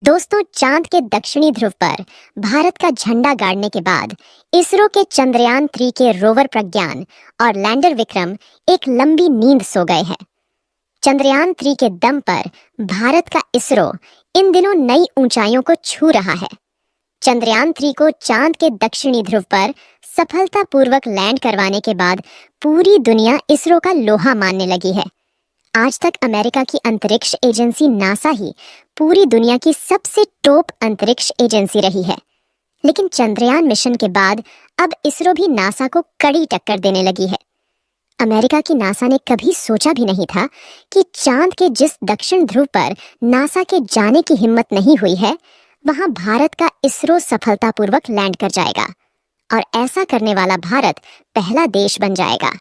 दोस्तों, चांद के दक्षिणी ध्रुव पर भारत का झंडा गाड़ने के बाद इसरो के चंद्रयान 3 के रोवर प्रज्ञान और लैंडर विक्रम एक लंबी नींद सो गए हैं। चंद्रयान 3 के दम पर भारत का इसरो इन दिनों नई ऊंचाइयों को छू रहा है। चंद्रयान 3 को चांद के दक्षिणी ध्रुव पर सफलतापूर्वक लैंड करवाने के बाद पूरी दुनिया इसरो का लोहा मानने लगी है। आज तक अमेरिका की अंतरिक्ष एजेंसी नासा ही पूरी दुनिया की सबसे टॉप अंतरिक्ष एजेंसी रही है, लेकिन चंद्रयान मिशन के बाद अब इसरो भी नासा को कड़ी टक्कर देने लगी है। अमेरिका की नासा ने कभी सोचा भी नहीं था कि चांद के जिस दक्षिण ध्रुव पर नासा के जाने की हिम्मत नहीं हुई है, वहां भारत का इसरो सफलतापूर्वक लैंड कर जाएगा और ऐसा करने वाला भारत पहला देश बन जाएगा।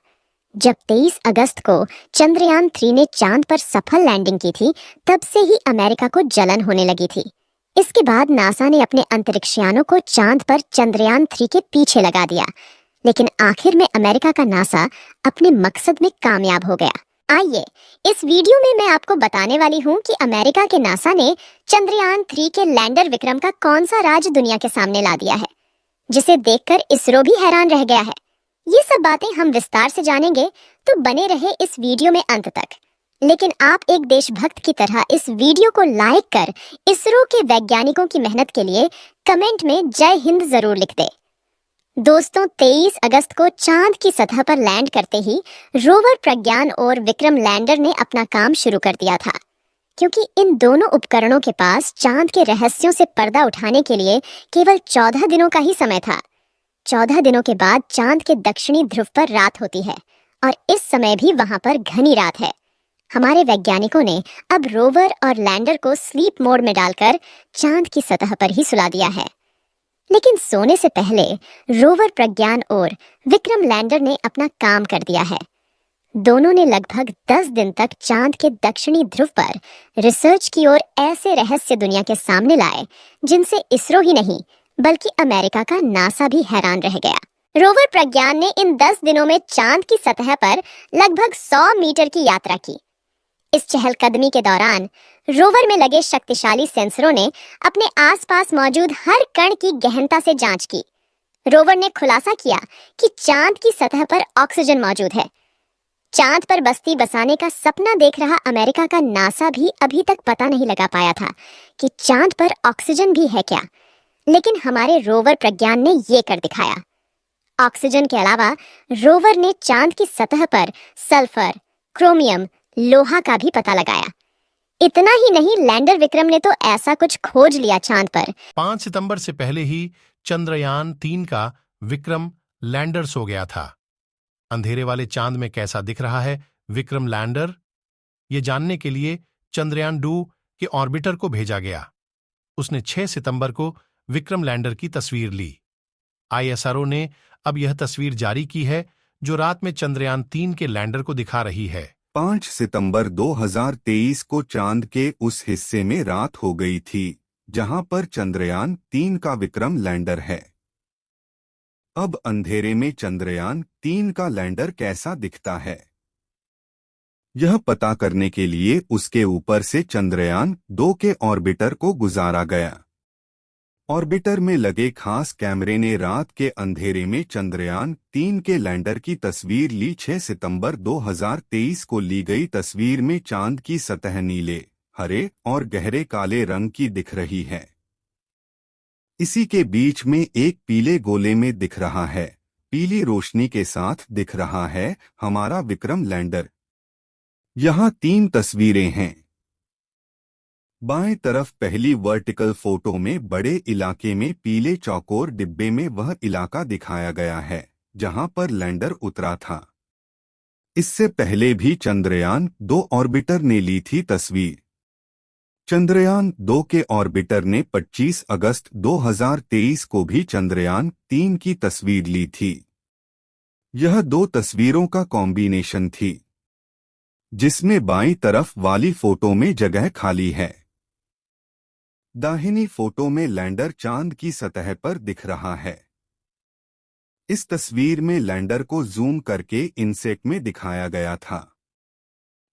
जब 23 अगस्त को चंद्रयान 3 ने चांद पर सफल लैंडिंग की थी, तब से ही अमेरिका को जलन होने लगी थी। इसके बाद नासा ने अपने अंतरिक्षयानों को चांद पर चंद्रयान 3 के पीछे लगा दिया, लेकिन आखिर में अमेरिका का नासा अपने मकसद में कामयाब हो गया। आइए इस वीडियो में मैं आपको बताने वाली हूँ कि अमेरिका के नासा ने चंद्रयान 3 के लैंडर विक्रम का कौन सा राज दुनिया के सामने ला दिया है, जिसे देखकर इसरो भी हैरान रह गया है। ये सब बातें हम विस्तार से जानेंगे, तो बने रहे इस वीडियो में अंत तक। लेकिन आप एक देशभक्त की तरह इस वीडियो को लाइक कर इसरो के वैज्ञानिकों की मेहनत के लिए कमेंट में जय हिंद जरूर लिख दे। दोस्तों, 23 अगस्त को चांद की सतह पर लैंड करते ही रोवर प्रज्ञान और विक्रम लैंडर ने अपना काम शुरू कर दिया था, क्योंकि इन दोनों उपकरणों के पास चांद के रहस्यों से पर्दा उठाने के लिए केवल 14 दिनों का ही समय था। 14 दिनों के बाद चांद के दक्षिणी ध्रुव पर रात होती है और इस समय भी वहां पर घनी रात है। हमारे वैज्ञानिकों ने अब रोवर और लैंडर को स्लीप मोड में डालकर चांद की सतह पर ही सुला दिया है। लेकिन सोने से पहले रोवर प्रज्ञान और विक्रम लैंडर ने अपना काम कर दिया है। दोनों ने लगभग 10 दिन तक चांद के दक्षिणी ध्रुव पर रिसर्च की और ऐसे रहस्य दुनिया के सामने लाए जिनसे इसरो ही नहीं बल्कि अमेरिका का नासा भी हैरान रह गया। रोवर प्रज्ञान ने इन 10 दिनों में चांद की सतह पर लगभग 100 मीटर की यात्रा की। इस चहलकदमी के दौरान रोवर में लगे शक्तिशाली सेंसरों ने अपने आसपास मौजूद हर कण की गहनता से जांच की। रोवर ने खुलासा किया कि चांद की सतह पर ऑक्सीजन मौजूद है। चांद पर बस्ती बसाने का सपना देख रहा अमेरिका का नासा भी अभी तक पता नहीं लगा पाया था कि चांद पर ऑक्सीजन भी है क्या, लेकिन हमारे रोवर प्रज्ञान ने ये कर दिखाया। ऑक्सीजन के अलावा रोवर ने चांद की सतह पर सल्फर, क्रोमियम, लोहा का भी पता लगाया। इतना ही नहीं, लैंडर विक्रम ने तो ऐसा कुछ खोज लिया चांद पर। 5 सितंबर से पहले ही चंद्रयान 3 का विक्रम लैंडर सो गया था। अंधेरे वाले चांद में कैसा दिख रहा है विक्रम लैंडर, ये जानने के लिए चंद्रयान 2 के ऑर्बिटर को भेजा गया। उसने 6 सितंबर को विक्रम लैंडर की तस्वीर ली। आईएसआरओ ने अब यह तस्वीर जारी की है, जो रात में चंद्रयान 3 के लैंडर को दिखा रही है। 5 सितंबर 2023 को चांद के उस हिस्से में रात हो गई थी जहां पर चंद्रयान 3 का विक्रम लैंडर है। अब अंधेरे में चंद्रयान 3 का लैंडर कैसा दिखता है, यह पता करने के लिए उसके ऊपर से चंद्रयान 2 के ऑर्बिटर को गुजारा गया। ऑर्बिटर में लगे खास कैमरे ने रात के अंधेरे में चंद्रयान 3 के लैंडर की तस्वीर ली। 6 सितंबर 2023 को ली गई तस्वीर में चांद की सतह नीले, हरे और गहरे काले रंग की दिख रही है। इसी के बीच में एक पीले गोले में दिख रहा है, पीली रोशनी के साथ दिख रहा है हमारा विक्रम लैंडर। यहाँ 3 तस्वीरें हैं। बाएं तरफ पहली वर्टिकल फोटो में बड़े इलाके में पीले चौकोर डिब्बे में वह इलाका दिखाया गया है जहां पर लैंडर उतरा था। इससे पहले भी चंद्रयान 2 ऑर्बिटर ने ली थी तस्वीर। चंद्रयान 2 के ऑर्बिटर ने 25 अगस्त 2023 को भी चंद्रयान 3 की तस्वीर ली थी। यह 2 तस्वीरों का कॉम्बिनेशन थी, जिसमें बाईं तरफ वाली फोटो में जगह खाली है। दाहिनी फोटो में लैंडर चांद की सतह पर दिख रहा है। इस तस्वीर में लैंडर को जूम करके इनसेट में दिखाया गया था।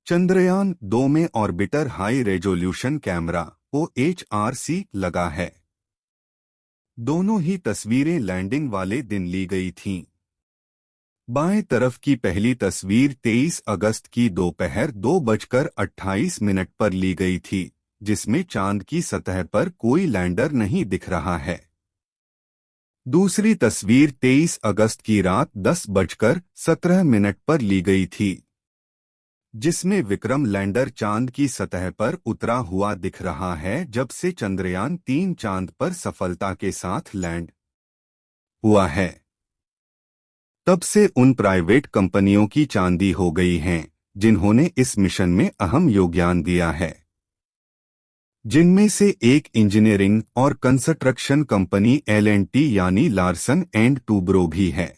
चंद्रयान 2 में orbiter high resolution camera OHRC लगा है। दोनों ही तस्वीरें लैंडिंग वाले दिन ली गई थीं। बाएं तरफ की पहली तस्वीर 23 अगस्त की दोपहर 2:28 पर ली गई थी, जिसमें चांद की सतह पर कोई लैंडर नहीं दिख रहा है। दूसरी तस्वीर 23 अगस्त की रात 10:17 पर ली गई थी, जिसमें विक्रम लैंडर चांद की सतह पर उतरा हुआ दिख रहा है जब से चंद्रयान 3 चांद पर सफलता के साथ लैंड हुआ है। तब से उन प्राइवेट कंपनियों की चांदी हो गई हैं जिन्होंने इस मिशन में अहम योगदान दिया है, जिनमें से एक इंजीनियरिंग और कंस्ट्रक्शन कंपनी L&T यानी लार्सन एंड टूब्रो भी है,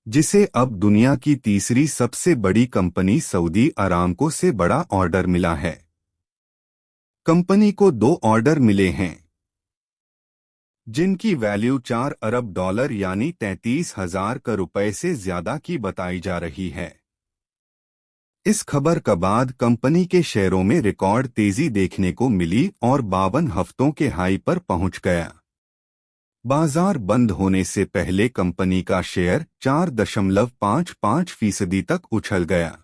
जिसे अब दुनिया की तीसरी सबसे बड़ी कंपनी सऊदी अरामको से बड़ा ऑर्डर मिला है। कंपनी को 2 ऑर्डर मिले हैं, जिनकी वैल्यू $4 अरब यानी 33,000 करोड़ रुपए से ज्यादा की बताई जा रही है। इस खबर के बाद कंपनी के शेयरों में रिकॉर्ड तेजी देखने को मिली और 52 हफ्तों के हाई पर पहुंच गया। बाजार बंद होने से पहले कंपनी का शेयर 4.55% तक उछल गया।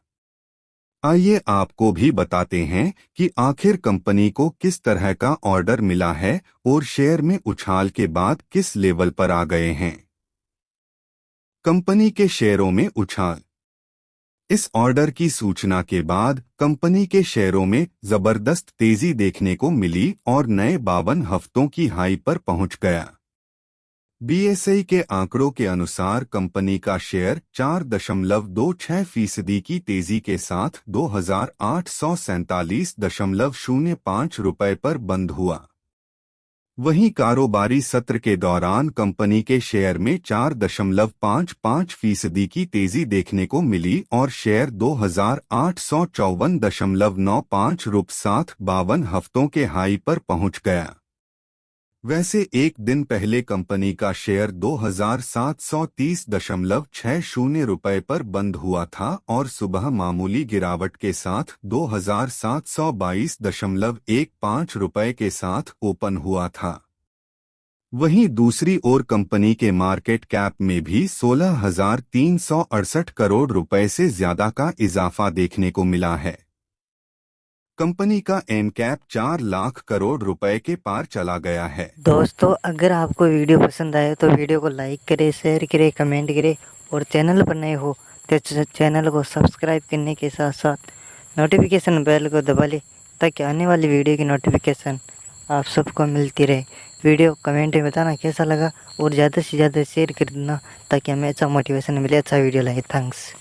आइए आपको भी बताते हैं कि आखिर कंपनी को किस तरह का ऑर्डर मिला है और शेयर में उछाल के बाद किस लेवल पर आ गए हैं। कंपनी के शेयरों में उछाल। इस ऑर्डर की सूचना के बाद कंपनी के शेयरों में जबरदस्त तेजी देखने को मिली और नए 52 हफ्तों की हाई पर पहुंच गया। BSI के आंकड़ों के अनुसार कंपनी का शेयर 4.26% की तेजी के साथ 2,847.05 रुपए पर बंद हुआ। वहीं कारोबारी सत्र के दौरान कंपनी के शेयर में 4.55% की तेजी देखने को मिली और शेयर 2,854.95 रुपए साथ 52 हफ्तों के हाई पर पहुंच गया। वैसे एक दिन पहले कंपनी का शेयर 2,730.60 रुपए पर बंद हुआ था और सुबह मामूली गिरावट के साथ 2,722.15 रुपए के साथ ओपन हुआ था। वहीं दूसरी ओर कंपनी के मार्केट कैप में भी 16,368 करोड़ रुपए से ज्यादा का इजाफा देखने को मिला है। कंपनी का एम कैप 4 लाख करोड़ रुपए के पार चला गया है। दोस्तों, अगर आपको वीडियो पसंद आए तो वीडियो को लाइक करें, शेयर करें, कमेंट करें और चैनल पर नए हो तो चैनल को सब्सक्राइब करने के साथ साथ नोटिफिकेशन बेल को दबा लें ताकि आने वाली वीडियो की नोटिफिकेशन आप सबको मिलती रहे। वीडियो कमेंट में बताना कैसा लगा और ज़्यादा से ज़्यादा शेयर कर देना ताकि हमें अच्छा मोटिवेशन मिले, अच्छा वीडियो लगे। थैंक्स।